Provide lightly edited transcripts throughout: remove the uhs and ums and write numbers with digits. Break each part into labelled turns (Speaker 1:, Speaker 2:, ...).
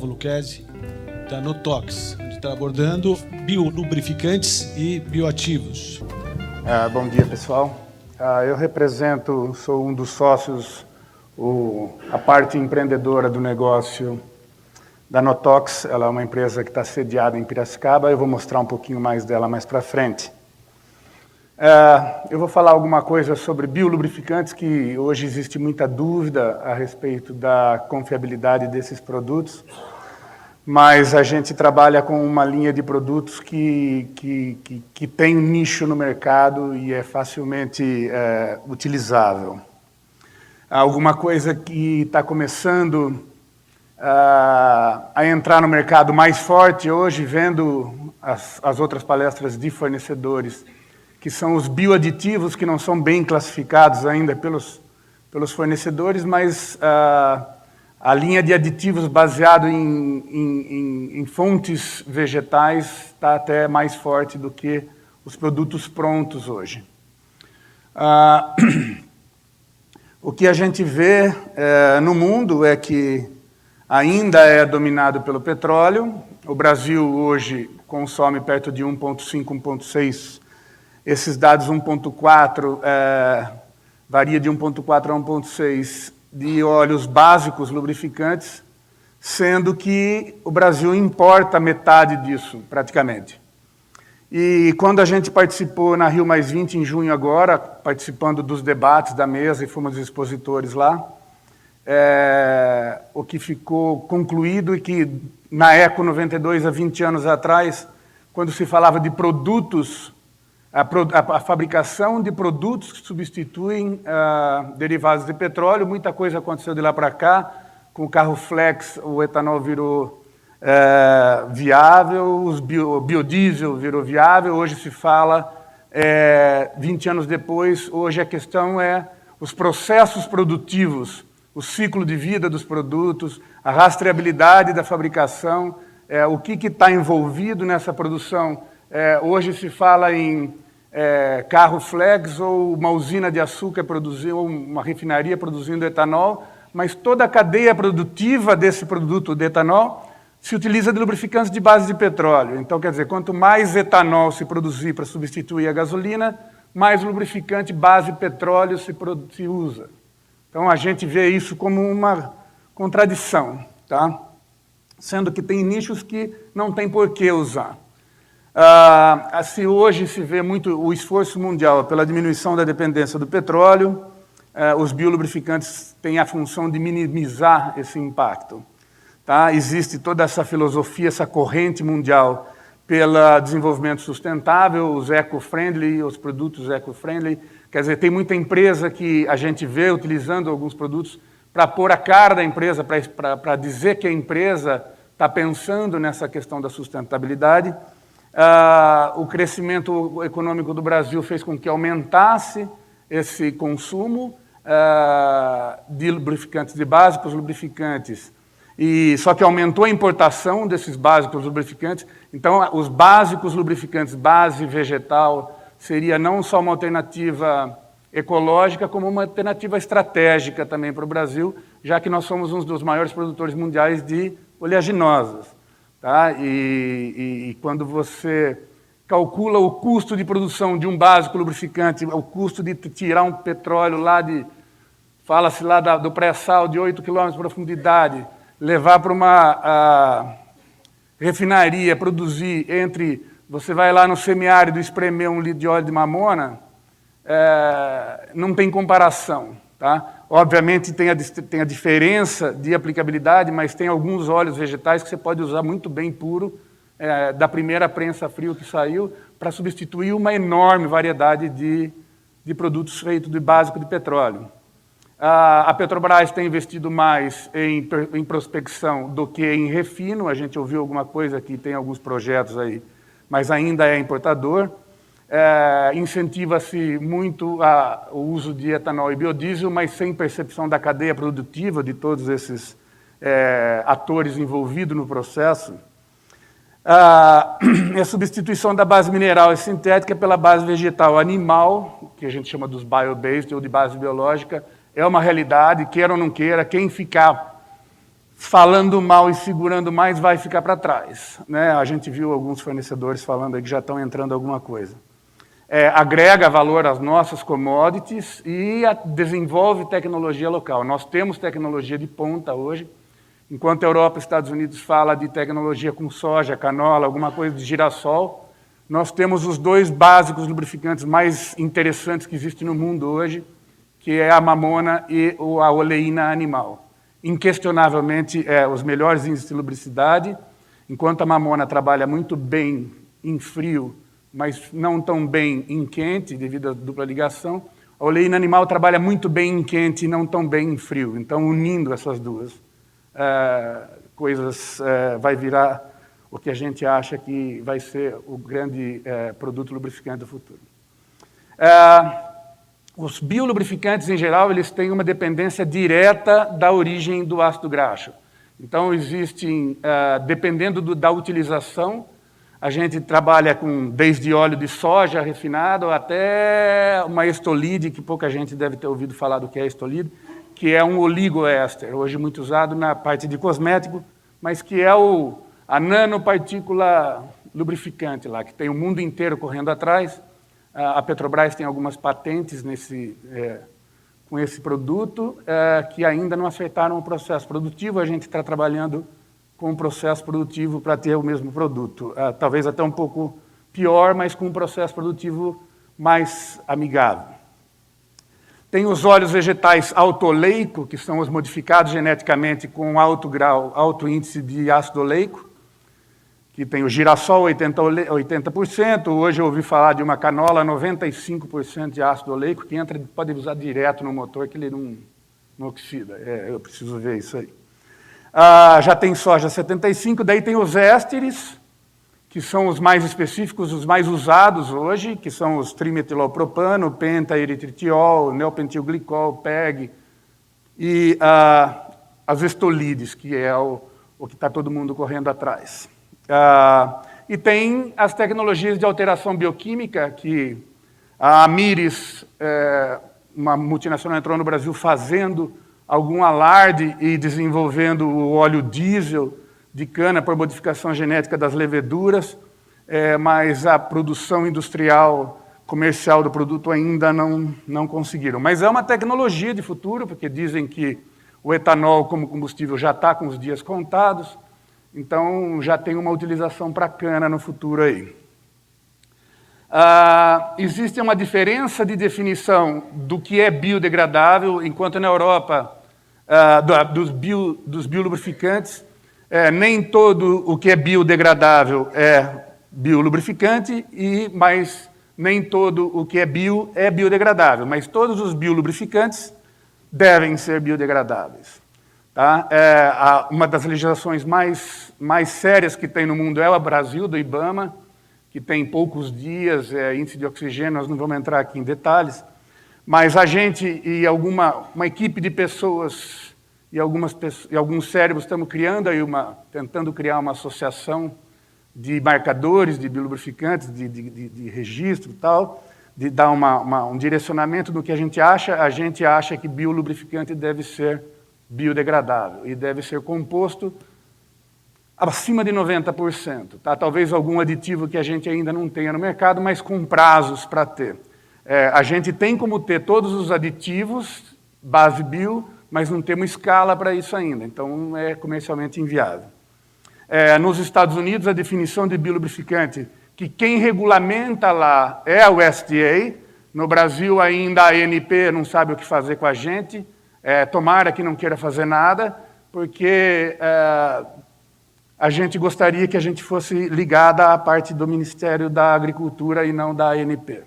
Speaker 1: Gustavo Lucchesi, da Notox, onde está abordando biolubrificantes e bioativos.
Speaker 2: Bom dia, pessoal. Eu represento, sou um dos sócios, a parte empreendedora do negócio da Notox. Ela é uma empresa que está sediada em Piracicaba. Eu vou mostrar um pouquinho mais dela mais para frente. Eu vou falar alguma coisa sobre biolubrificantes, que hoje existe muita dúvida a respeito da confiabilidade desses produtos, mas a gente trabalha com uma linha de produtos que tem um nicho no mercado e é facilmente utilizável. Alguma coisa que está começando a entrar no mercado mais forte hoje, vendo as outras palestras de fornecedores, que são os bioaditivos, que não são bem classificados ainda pelos fornecedores, mas a linha de aditivos baseado em fontes vegetais está até mais forte do que os produtos prontos hoje. O que a gente vê no mundo é que ainda é dominado pelo petróleo. O Brasil hoje consome perto de 1,5, 1,6. Esses dados 1,4 varia de 1,4 a 1,6 de óleos básicos lubrificantes, sendo que o Brasil importa metade disso, praticamente. E quando a gente participou na Rio+20 em junho agora, participando dos debates da mesa e fomos expositores lá, o que ficou concluído é que na Eco 92, há 20 anos atrás, quando se falava de produtos, a fabricação de produtos que substituem derivados de petróleo, muita coisa aconteceu de lá para cá. Com o carro flex, o etanol virou viável, o biodiesel virou viável. Hoje se fala, 20 anos depois, hoje a questão é os processos produtivos, o ciclo de vida dos produtos, a rastreabilidade da fabricação, o que está envolvido nessa produção. Hoje se fala em carro flex ou uma usina de açúcar produzindo, ou uma refinaria produzindo etanol, mas toda a cadeia produtiva desse produto de etanol se utiliza de lubrificantes de base de petróleo. Então, quer dizer, quanto mais etanol se produzir para substituir a gasolina, mais lubrificante base petróleo se usa. Então, a gente vê isso como uma contradição, tá? Sendo que tem nichos que não tem por que usar. Assim, hoje se vê muito o esforço mundial pela diminuição da dependência do petróleo. Os biolubrificantes têm a função de minimizar esse impacto. Tá? Existe toda essa filosofia, essa corrente mundial pelo desenvolvimento sustentável, os eco-friendly, os produtos eco-friendly. Quer dizer, tem muita empresa que a gente vê utilizando alguns produtos para pôr a cara da empresa, para dizer que a empresa está pensando nessa questão da sustentabilidade. O crescimento econômico do Brasil fez com que aumentasse esse consumo de lubrificantes, de básicos lubrificantes, só que aumentou a importação desses básicos lubrificantes. Então, os básicos lubrificantes, base vegetal, seria não só uma alternativa ecológica, como uma alternativa estratégica também para o Brasil, já que nós somos um dos maiores produtores mundiais de oleaginosas. Tá? E quando você calcula o custo de produção de um básico lubrificante, o custo de tirar um petróleo lá fala-se lá do pré-sal de 8 km de profundidade, levar para uma refinaria, produzir você vai lá no semiárido espremer 1 litro de óleo de mamona, não tem comparação. Tá? Obviamente tem a diferença de aplicabilidade, mas tem alguns óleos vegetais que você pode usar muito bem puro, da primeira prensa frio que saiu, para substituir uma enorme variedade de produtos feitos de básico de petróleo. A Petrobras tem investido mais em prospecção do que em refino. A gente ouviu alguma coisa que tem alguns projetos aí, mas ainda é importador. Incentiva-se muito o uso de etanol e biodiesel, mas sem percepção da cadeia produtiva de todos esses atores envolvidos no processo. A substituição da base mineral e sintética pela base vegetal animal, que a gente chama dos bio-based ou de base biológica, é uma realidade, queira ou não queira. Quem ficar falando mal e segurando mais, vai ficar para trás, né? A gente viu alguns fornecedores falando aí que já estão entrando alguma coisa. Agrega valor às nossas commodities e desenvolve tecnologia local. Nós temos tecnologia de ponta hoje, enquanto a Europa e os Estados Unidos falam de tecnologia com soja, canola, alguma coisa de girassol, nós temos os dois básicos lubrificantes mais interessantes que existem no mundo hoje, que é a mamona e a oleína animal. Inquestionavelmente, os melhores índices de lubricidade, enquanto a mamona trabalha muito bem em frio, mas não tão bem em quente, devido à dupla ligação, a oleína animal trabalha muito bem em quente e não tão bem em frio. Então, unindo essas duas coisas, vai virar o que a gente acha que vai ser o grande produto lubrificante do futuro. Os biolubrificantes, em geral, eles têm uma dependência direta da origem do ácido graxo. Então, existem, dependendo da utilização, a gente trabalha com desde óleo de soja refinado até uma estolide, que pouca gente deve ter ouvido falar do que é estolide, que é um oligoéster, hoje muito usado na parte de cosmético, mas que é a nanopartícula lubrificante lá, que tem o mundo inteiro correndo atrás. A Petrobras tem algumas patentes com esse produto que ainda não acertaram o processo produtivo. A gente está trabalhando com um processo produtivo para ter o mesmo produto. Talvez até um pouco pior, mas com um processo produtivo mais amigável. Tem os óleos vegetais alto-oleico, que são os modificados geneticamente com alto índice de ácido oleico, que tem o girassol 80%, hoje eu ouvi falar de uma canola 95% de ácido oleico, que pode usar direto no motor, que ele não oxida. Eu preciso ver isso aí. Já tem soja 75%, daí tem os ésteres, que são os mais específicos, os mais usados hoje, que são os trimetilopropano, pentaeritritiol, neopentilglicol, PEG, e as estolides, que é o que está todo mundo correndo atrás. E tem as tecnologias de alteração bioquímica, que a Amyris, uma multinacional, entrou no Brasil fazendo algum alarde e desenvolvendo o óleo diesel de cana por modificação genética das leveduras, mas a produção industrial, comercial do produto ainda não conseguiram. Mas é uma tecnologia de futuro, porque dizem que o etanol como combustível já está com os dias contados, então já tem uma utilização para cana no futuro aí. Existe uma diferença de definição do que é biodegradável, enquanto na Europa, dos biolubrificantes, nem todo o que é biodegradável é biolubrificante, mas nem todo o que é biodegradável. Mas todos os biolubrificantes devem ser biodegradáveis. Tá? Uma das legislações mais sérias que tem no mundo é o Brasil, do IBAMA, que tem poucos dias, índice de oxigênio, nós não vamos entrar aqui em detalhes, mas a gente e uma equipe de pessoas e alguns cérebros estamos criando aí tentando criar uma associação de marcadores, de biolubrificantes, de registro e tal, de dar um direcionamento do que a gente acha que biolubrificante deve ser biodegradável e deve ser composto acima de 90%. Tá? Talvez algum aditivo que a gente ainda não tenha no mercado, mas com prazos para ter. A gente tem como ter todos os aditivos, base bio, mas não temos escala para isso ainda, então é comercialmente inviável. Nos Estados Unidos, a definição de biolubrificante, que quem regulamenta lá é o USDA, no Brasil ainda a ANP não sabe o que fazer com a gente, tomara que não queira fazer nada, porque a gente gostaria que a gente fosse ligada à parte do Ministério da Agricultura e não da ANP,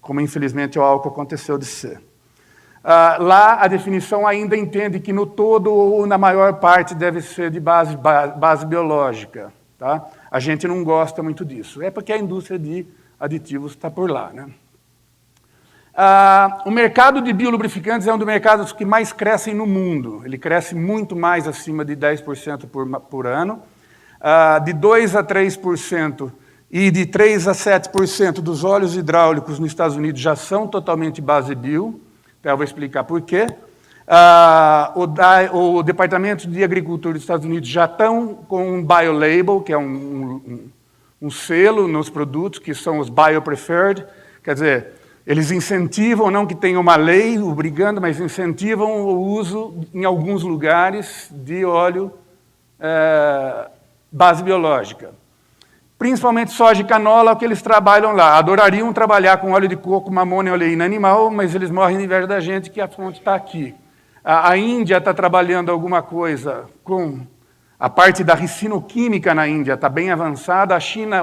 Speaker 2: como infelizmente o álcool aconteceu de ser. Lá a definição ainda entende que no todo ou na maior parte deve ser de base biológica. Tá? A gente não gosta muito disso, porque a indústria de aditivos está por lá. Né? O mercado de biolubrificantes é um dos mercados que mais crescem no mundo. Ele cresce muito mais, acima de 10% por ano. De 2% a 3% e de 3% a 7% dos óleos hidráulicos nos Estados Unidos já são totalmente base bio. Eu vou explicar por quê. O Departamento de Agricultura dos Estados Unidos já estão com um biolabel, que é um selo nos produtos, que são os biopreferred, quer dizer, eles incentivam, não que tenha uma lei obrigando, mas incentivam o uso, em alguns lugares, de óleo base biológica. Principalmente soja e canola, o que eles trabalham lá. Adorariam trabalhar com óleo de coco, mamona e oleína animal, mas eles morrem de inveja da gente, que a fonte está aqui. A Índia está trabalhando alguma coisa com a parte da ricinoquímica na Índia, está bem avançada. A China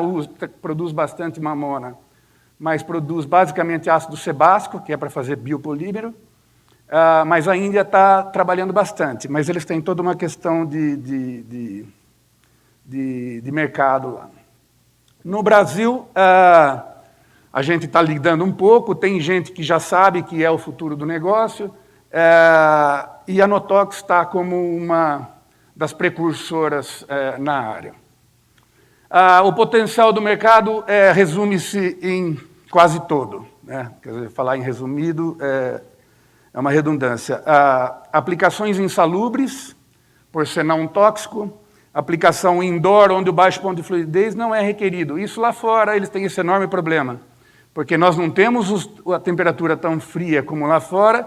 Speaker 2: produz bastante mamona, mas produz basicamente ácido sebácico, que é para fazer biopolímero. Mas a Índia está trabalhando bastante, mas eles têm toda uma questão de mercado lá. No Brasil, a gente está lidando um pouco, tem gente que já sabe que é o futuro do negócio, e a Notox está como uma das precursoras na área. O potencial do mercado resume-se em quase todo, né? Quer dizer, falar em resumido é uma redundância. Aplicações insalubres, por ser não tóxico, aplicação indoor, onde o baixo ponto de fluidez não é requerido. Isso lá fora, eles têm esse enorme problema, porque nós não temos a temperatura tão fria como lá fora,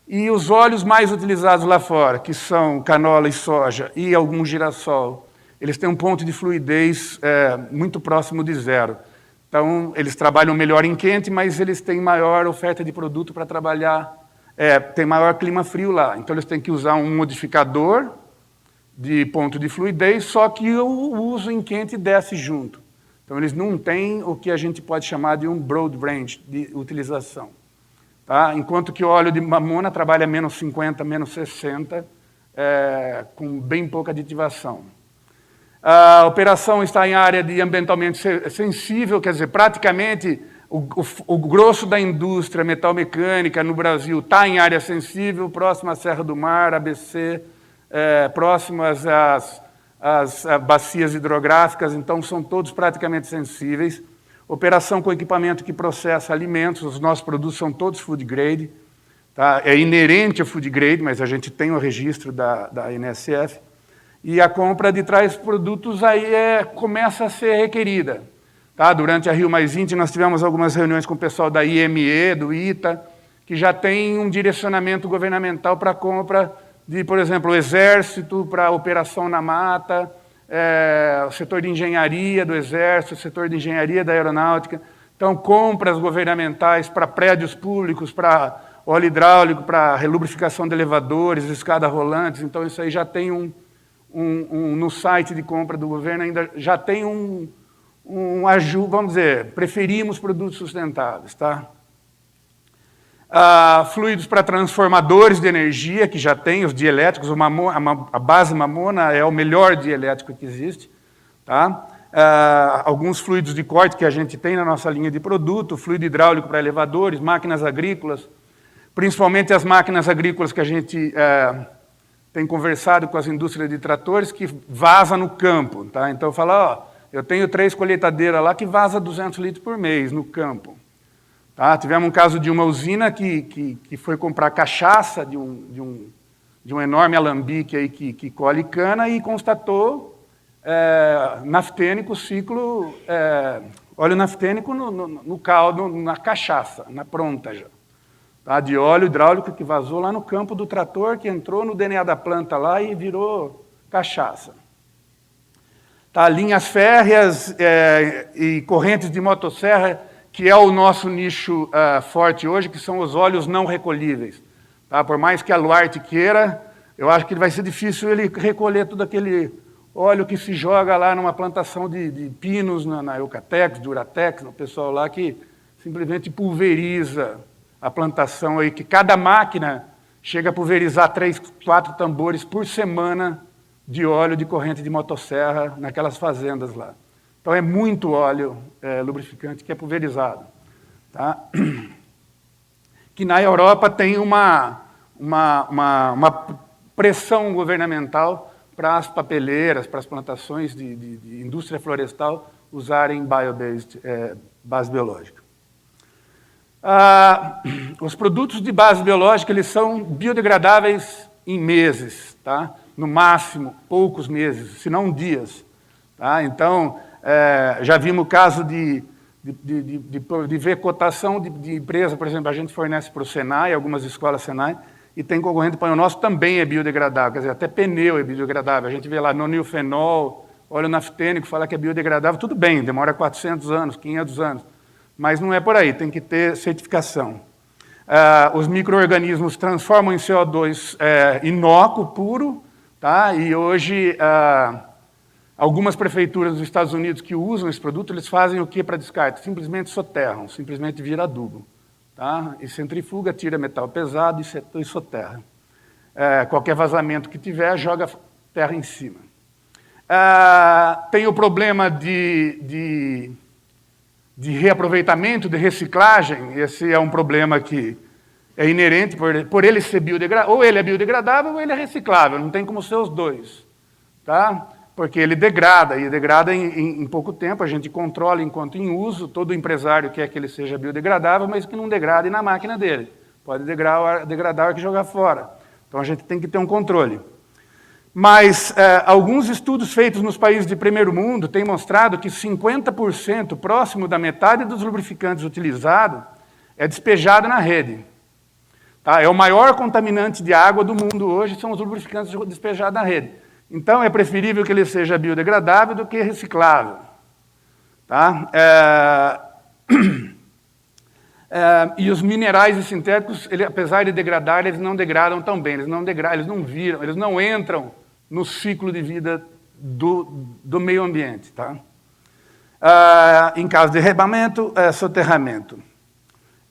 Speaker 2: e os óleos mais utilizados lá fora, que são canola e soja e algum girassol, eles têm um ponto de fluidez muito próximo de zero. Então, eles trabalham melhor em quente, mas eles têm maior oferta de produto para trabalhar, tem maior clima frio lá. Então, eles têm que usar um modificador de ponto de fluidez, só que o uso em quente desce junto. Então, eles não têm o que a gente pode chamar de um broad range de utilização. Tá? Enquanto que o óleo de mamona trabalha menos 50, menos 60, com bem pouca aditivação. A operação está em área de ambientalmente sensível, quer dizer, praticamente o grosso da indústria metalmecânica no Brasil está em área sensível, próximo à Serra do Mar, ABC, próximo às bacias hidrográficas, então são todos praticamente sensíveis. Operação com equipamento que processa alimentos, os nossos produtos são todos food grade, tá? É inerente ao food grade, mas a gente tem o registro da NSF, e a compra de tais produtos aí começa a ser requerida. Tá? Durante a Rio +20 nós tivemos algumas reuniões com o pessoal da IME, do ITA, que já tem um direcionamento governamental para a compra de, por exemplo, o Exército, para a operação na mata, o setor de engenharia do Exército, o setor de engenharia da Aeronáutica. Então, compras governamentais para prédios públicos, para óleo hidráulico, para relubrificação de elevadores, escadas rolantes. Então, isso aí já tem no site de compra do governo, ainda já tem vamos dizer, preferimos produtos sustentáveis. Tá? Fluidos para transformadores de energia, que já tem, os dielétricos, a base mamona é o melhor dielétrico que existe. Tá? Alguns fluidos de corte que a gente tem na nossa linha de produto, fluido hidráulico para elevadores, máquinas agrícolas, principalmente as máquinas agrícolas que a gente tem conversado com as indústrias de tratores, que vaza no campo. Tá? Então, eu falo, eu tenho 3 colheitadeiras lá que vaza 200 litros por mês no campo. Tá? Tivemos um caso de uma usina que foi comprar cachaça de um enorme alambique aí que colhe cana e constatou naftênico, ciclo, óleo naftênico no caldo, na cachaça, na pronta já. Tá? De óleo hidráulico que vazou lá no campo do trator, que entrou no DNA da planta lá e virou cachaça. Tá? Linhas férreas e correntes de motosserra, que é o nosso nicho forte hoje, que são os óleos não recolhíveis. Tá? Por mais que a Luarte queira, eu acho que vai ser difícil ele recolher todo aquele óleo que se joga lá numa plantação de pinos, na Eucatex, Duratex, no pessoal lá que simplesmente pulveriza a plantação aí, que cada máquina chega a pulverizar 3, 4 tambores por semana de óleo de corrente de motosserra naquelas fazendas lá. Então, é muito óleo lubrificante que é pulverizado. Tá? Que na Europa tem uma pressão governamental para as papeleiras, para as plantações de indústria florestal usarem base biológica. Os produtos de base biológica, eles são biodegradáveis em meses, tá? No máximo, poucos meses, se não dias. Tá? Então, já vimos o caso de ver cotação de empresa, por exemplo, a gente fornece para o Senai, algumas escolas Senai, e tem concorrente para o nosso também é biodegradável, quer dizer, até pneu é biodegradável. A gente vê lá nonilfenol, óleo naftênico, fala que é biodegradável, tudo bem, demora 400 anos, 500 anos, mas não é por aí, tem que ter certificação. Os micro-organismos transformam em CO2 inócuo, puro, tá? E hoje algumas prefeituras dos Estados Unidos que usam esse produto, eles fazem o que para descarte? Simplesmente soterram, simplesmente vira adubo. Tá? E centrifuga, tira metal pesado e soterra. Qualquer vazamento que tiver, joga terra em cima. Tem o problema de reaproveitamento, de reciclagem. Esse é um problema que é inerente por ele ser biodegradável. Ou ele é biodegradável ou ele é reciclável, não tem como ser os dois. Tá? Porque ele degrada, e degrada em pouco tempo, a gente controla enquanto em uso, todo empresário quer que ele seja biodegradável, mas que não degrade na máquina dele. Pode degradar que jogar fora. Então a gente tem que ter um controle. Mas alguns estudos feitos nos países de primeiro mundo têm mostrado que 50%, próximo da metade dos lubrificantes utilizados, é despejado na rede. Tá? É o maior contaminante de água do mundo hoje, são os lubrificantes despejados na rede. Então, é preferível que ele seja biodegradável do que reciclável. Tá? E os minerais e sintéticos, apesar de degradar, eles não degradam tão bem, eles não viram, eles não entram no ciclo de vida do meio ambiente. Tá? Em caso de derramamento, soterramento.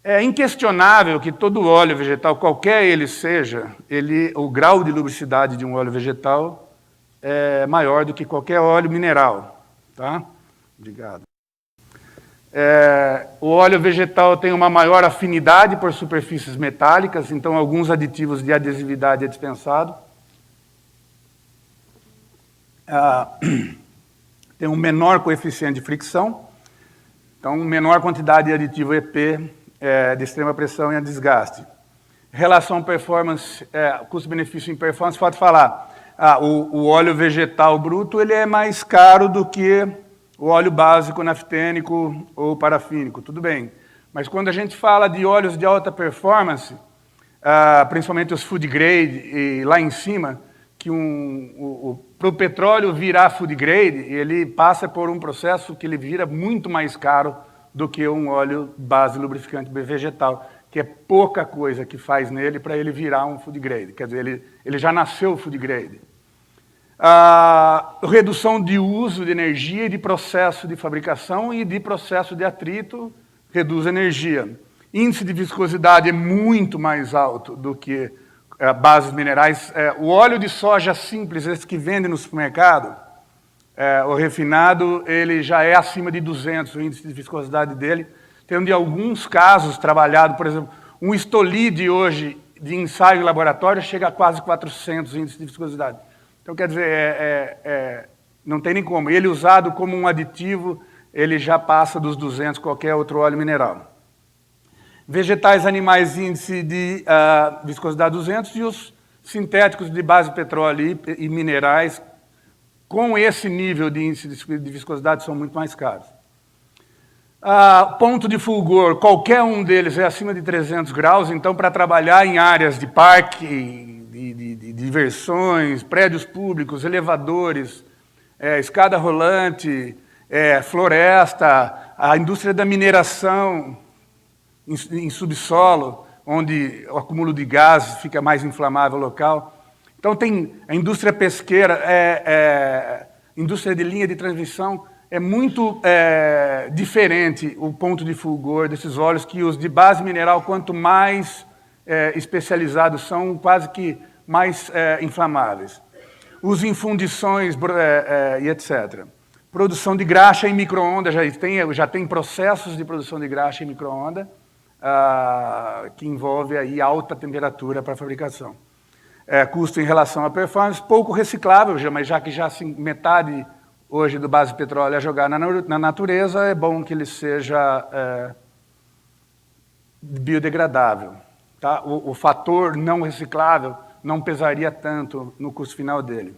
Speaker 2: É inquestionável que todo óleo vegetal, qualquer ele seja, o grau de lubricidade de um óleo vegetal é maior do que qualquer óleo mineral. Tá? Obrigado. O óleo vegetal tem uma maior afinidade por superfícies metálicas, então alguns aditivos de adesividade é dispensado. Tem um menor coeficiente de fricção, então menor quantidade de aditivo EP de extrema pressão e desgaste. Relação performance, custo-benefício em performance, pode falar. O óleo vegetal bruto ele é mais caro do que o óleo básico naftênico ou parafínico, tudo bem. Mas quando a gente fala de óleos de alta performance, principalmente os food grade, e lá em cima, que para o petróleo virar food grade, ele passa por um processo que ele vira muito mais caro do que um óleo base lubrificante vegetal, que é pouca coisa que faz nele para ele virar um food grade. Quer dizer, ele já nasceu food grade. Redução de uso de energia e de processo de fabricação e de processo de atrito reduz energia. Índice de viscosidade é muito mais alto do que bases minerais. O óleo de soja simples, esse que vende no supermercado, o refinado, ele já é acima de 200, o índice de viscosidade dele. Tem de alguns casos trabalhado, por exemplo, um estolide hoje de ensaio em laboratório chega a quase 400 índices de viscosidade. Então, quer dizer, não tem nem como. Ele usado como um aditivo, ele já passa dos 200 qualquer outro óleo mineral. Vegetais, animais, índice de viscosidade 200 e os sintéticos de base petróleo e minerais, com esse nível de índice de viscosidade, são muito mais caros. Ponto de fulgor, qualquer um deles é acima de 300 graus, então para trabalhar em áreas de parque, de diversões, prédios públicos, elevadores, escada rolante, floresta, a indústria da mineração em subsolo, onde o acúmulo de gás fica mais inflamável o local. Então tem a indústria pesqueira, indústria de linha de transmissão, é muito diferente o ponto de fulgor desses óleos, que os de base mineral, quanto mais especializados são, quase que mais inflamáveis. Uso em fundições e etc. Produção de graxa em micro-ondas, já tem processos de produção de graxa em micro-ondas, que envolve aí alta temperatura para a fabricação. Custo em relação à performance, pouco reciclável, mas já que metade hoje do base de petróleo é jogar na natureza, é bom que ele seja, como é que fala, reciclável. Tá? Então, biodegradável. Tá? O fator não reciclável não pesaria tanto no custo final dele.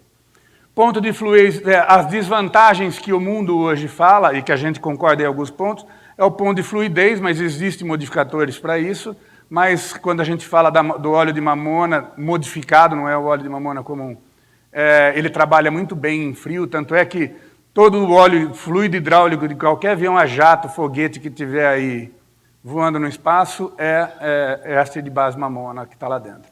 Speaker 2: Ponto de fluidez, as desvantagens que o mundo hoje fala, e que a gente concorda em alguns pontos, é o ponto de fluidez, mas existem modificadores para isso, mas quando a gente fala do óleo de mamona modificado, não é o óleo de mamona comum, ele trabalha muito bem em frio, tanto é que todo o óleo fluido hidráulico de qualquer avião a jato, foguete que tiver aí voando no espaço, é essa de base mamona que está lá dentro.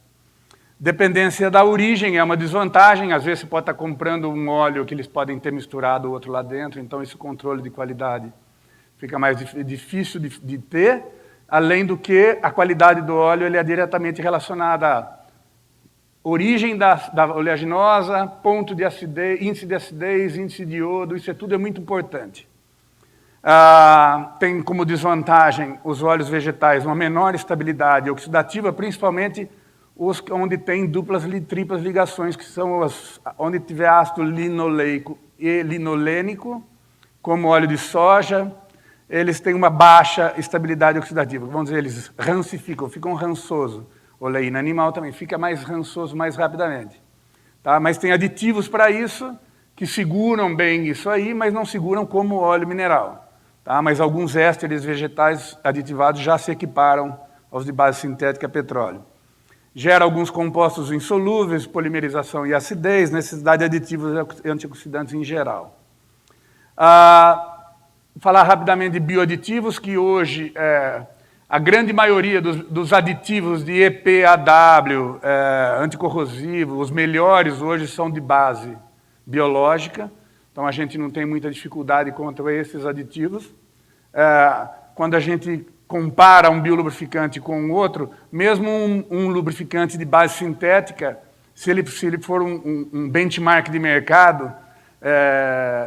Speaker 2: Dependência da origem é uma desvantagem, às vezes você pode estar comprando um óleo que eles podem ter misturado o outro lá dentro, então esse controle de qualidade fica mais difícil de ter, além do que a qualidade do óleo ele é diretamente relacionada à origem da oleaginosa, ponto de acidez, índice de iodo, isso tudo é muito importante. Tem como desvantagem os óleos vegetais uma menor estabilidade oxidativa, principalmente os onde tem duplas e triplas ligações, que são onde tiver ácido linoleico e linolênico, como óleo de soja, eles têm uma baixa estabilidade oxidativa. Vamos dizer, eles rancificam, ficam rançosos. Oleína animal também fica mais rançoso mais rapidamente. Tá? Mas tem aditivos para isso, que seguram bem isso aí, mas não seguram como óleo mineral. Tá? Mas alguns ésteres vegetais aditivados já se equiparam aos de base sintética petróleo. Gera alguns compostos insolúveis, polimerização e acidez, necessidade de aditivos antioxidantes em geral. Falar rapidamente de bioaditivos, que hoje a grande maioria dos aditivos de EPAW, anticorrosivo, os melhores hoje são de base biológica, então a gente não tem muita dificuldade contra esses aditivos. Quando a gente compara um biolubrificante com o outro, mesmo um lubrificante de base sintética, se ele for um benchmark de mercado,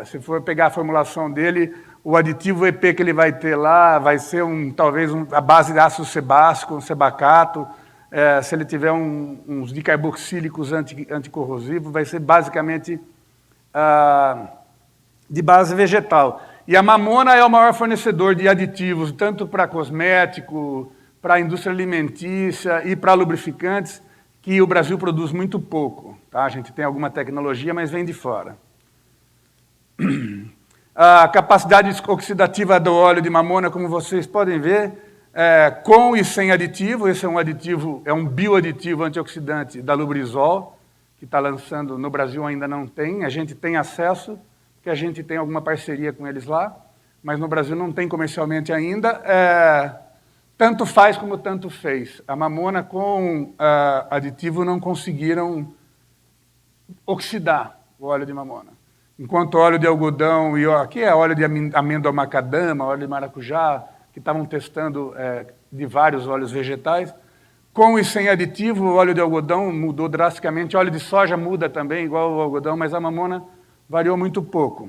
Speaker 2: se for pegar a formulação dele, o aditivo EP que ele vai ter lá vai ser talvez a base de ácido sebácico, um sebacato, se ele tiver uns dicarboxílicos anticorrosivos, vai ser basicamente de base vegetal. E a mamona é o maior fornecedor de aditivos, tanto para cosmético, para a indústria alimentícia e para lubrificantes, que o Brasil produz muito pouco. Tá? A gente tem alguma tecnologia, mas vem de fora. A capacidade oxidativa do óleo de mamona, como vocês podem ver, com e sem aditivo. Esse é um bioaditivo antioxidante da Lubrizol, que está lançando no Brasil, ainda não tem. A gente tem acesso, porque a gente tem alguma parceria com eles lá, mas no Brasil não tem comercialmente ainda. Tanto faz como tanto fez. A mamona com aditivo não conseguiram oxidar o óleo de mamona. Enquanto óleo de algodão, e aqui é óleo de amêndoa macadama, óleo de maracujá, que estavam testando de vários óleos vegetais, com e sem aditivo, o óleo de algodão mudou drasticamente, o óleo de soja muda também, igual o algodão, mas a mamona variou muito pouco.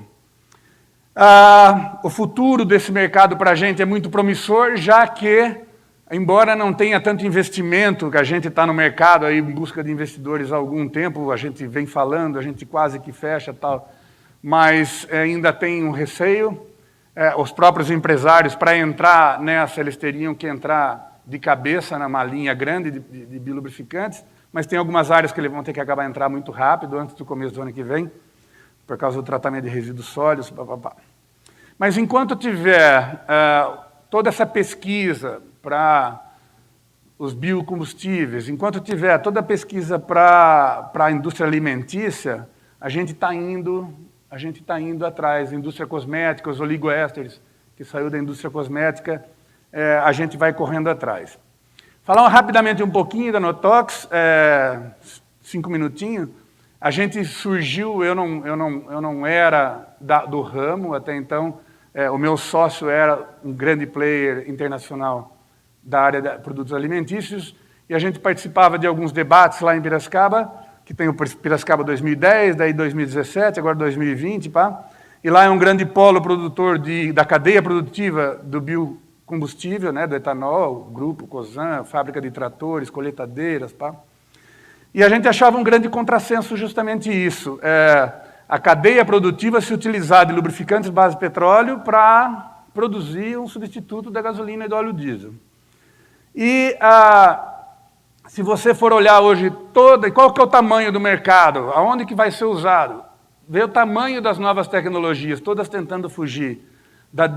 Speaker 2: O futuro desse mercado para a gente é muito promissor, já que, embora não tenha tanto investimento, que a gente está no mercado aí em busca de investidores há algum tempo, a gente vem falando, a gente quase que fecha tal, mas ainda tem um receio. Os próprios empresários, para entrar nessa, eles teriam que entrar de cabeça numa linha grande de biolubrificantes, mas tem algumas áreas que eles vão ter que acabar entrar muito rápido, antes do começo do ano que vem, por causa do tratamento de resíduos sólidos, papapá. Mas enquanto tiver toda essa pesquisa para os biocombustíveis, enquanto tiver toda a pesquisa para a indústria alimentícia, a gente está indo atrás. Indústria cosmética, os oligoésteres, que saiu da indústria cosmética, a gente vai correndo atrás. Falar rapidamente um pouquinho da Notox, 5 minutinhos. A gente surgiu, eu não era do ramo até então, o meu sócio era um grande player internacional da área de produtos alimentícios, e a gente participava de alguns debates lá em Piracicaba, que tem o Piracicaba 2010, daí 2017, agora 2020, pá. E lá é um grande polo produtor da cadeia produtiva do biocombustível, né, do etanol, grupo Cosan, fábrica de tratores, colheitadeiras, pá. E a gente achava um grande contrassenso justamente isso. A cadeia produtiva se utilizar de lubrificantes base petróleo para produzir um substituto da gasolina e do óleo diesel. E se você for olhar hoje qual que é o tamanho do mercado, aonde que vai ser usado, vê o tamanho das novas tecnologias, todas tentando fugir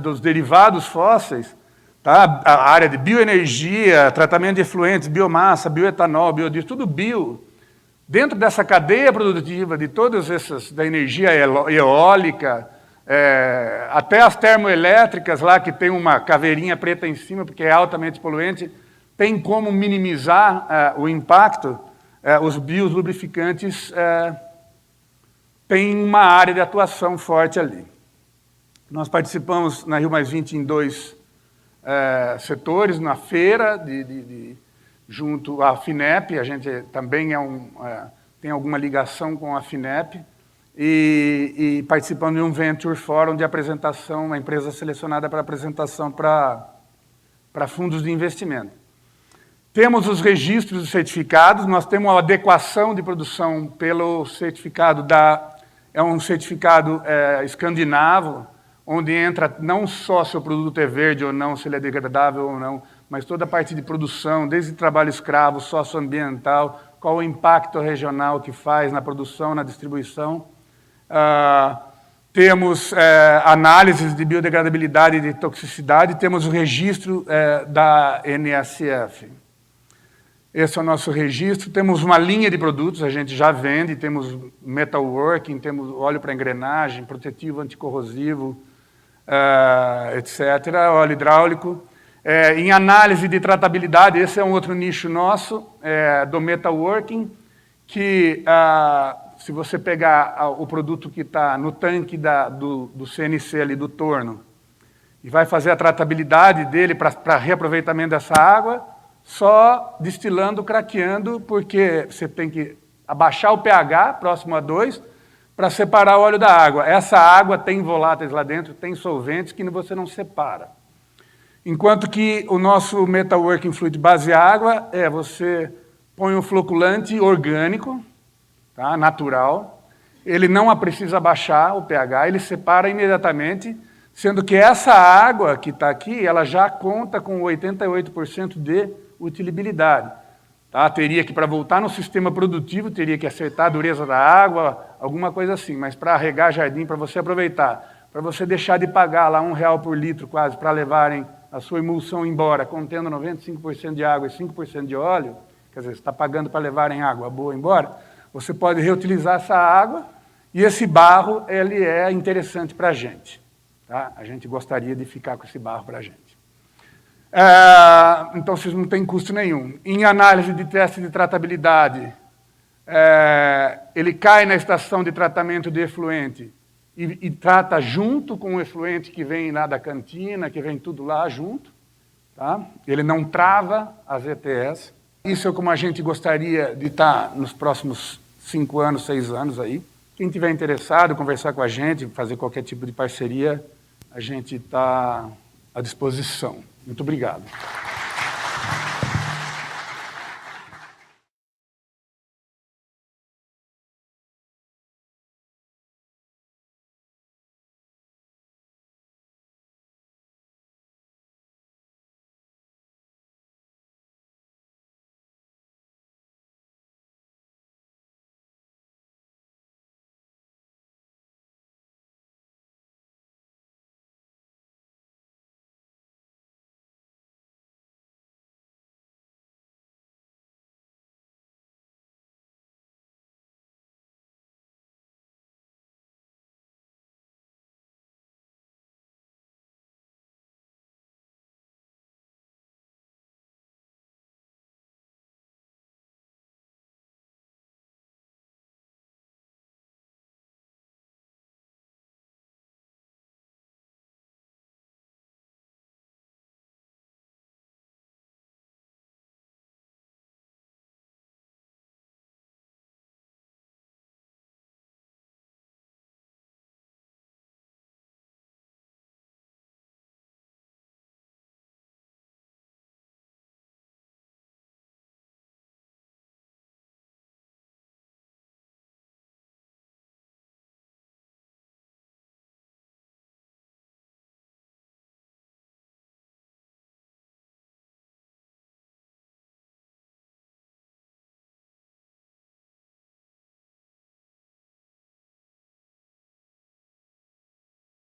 Speaker 2: dos derivados fósseis, tá? A área de bioenergia, tratamento de efluentes, biomassa, bioetanol, biodiesel, tudo bio. Dentro dessa cadeia produtiva de todas essas, da energia eólica, até as termoelétricas lá, que tem uma caveirinha preta em cima, porque é altamente poluente, tem como minimizar o impacto, os biolubrificantes têm uma área de atuação forte ali. Nós participamos na Rio+20 em 2 setores, na feira, junto à FINEP, a gente também tem alguma ligação com a FINEP, e participando de um Venture Forum de apresentação, uma empresa selecionada para apresentação para fundos de investimento. Temos os registros e certificados, nós temos a adequação de produção pelo certificado é um certificado escandinavo, onde entra não só se o produto é verde ou não, se ele é degradável ou não, mas toda a parte de produção, desde trabalho escravo, socioambiental, qual o impacto regional que faz na produção, na distribuição. Temos análises de biodegradabilidade e de toxicidade, temos o registro da NSF. Esse é o nosso registro. Temos uma linha de produtos, a gente já vende, temos metalworking, temos óleo para engrenagem, protetivo anticorrosivo, etc., óleo hidráulico. Em análise de tratabilidade, esse é um outro nicho nosso, do metalworking, que se você pegar o produto que está no tanque do CNC ali, do torno, e vai fazer a tratabilidade dele para reaproveitamento dessa água, só destilando, craqueando, porque você tem que abaixar o pH, próximo a 2, para separar o óleo da água. Essa água tem voláteis lá dentro, tem solventes que você não separa. Enquanto que o nosso Metalworking Fluid Base Água você põe um floculante orgânico, tá, natural, ele não precisa abaixar o pH, ele separa imediatamente, sendo que essa água que está aqui, ela já conta com 88% de utilibilidade. Tá? Teria que, para voltar no sistema produtivo, teria que acertar a dureza da água, alguma coisa assim, mas para regar jardim, para você aproveitar, para você deixar de pagar lá R$1 por litro quase, para levarem a sua emulsão embora, contendo 95% de água e 5% de óleo, quer dizer, você está pagando para levarem água boa embora, você pode reutilizar essa água, e esse barro ele é interessante para a gente. Tá? A gente gostaria de ficar com esse barro para a gente. Então, vocês não têm custo nenhum. Em análise de teste de tratabilidade, ele cai na estação de tratamento de efluente e trata junto com o efluente que vem lá da cantina, que vem tudo lá junto. Tá? Ele não trava as ETS. Isso é como a gente gostaria de estar nos próximos 5 anos, 6 anos aí. Quem tiver interessado, conversar com a gente, fazer qualquer tipo de parceria, a gente está à disposição. Muito obrigado.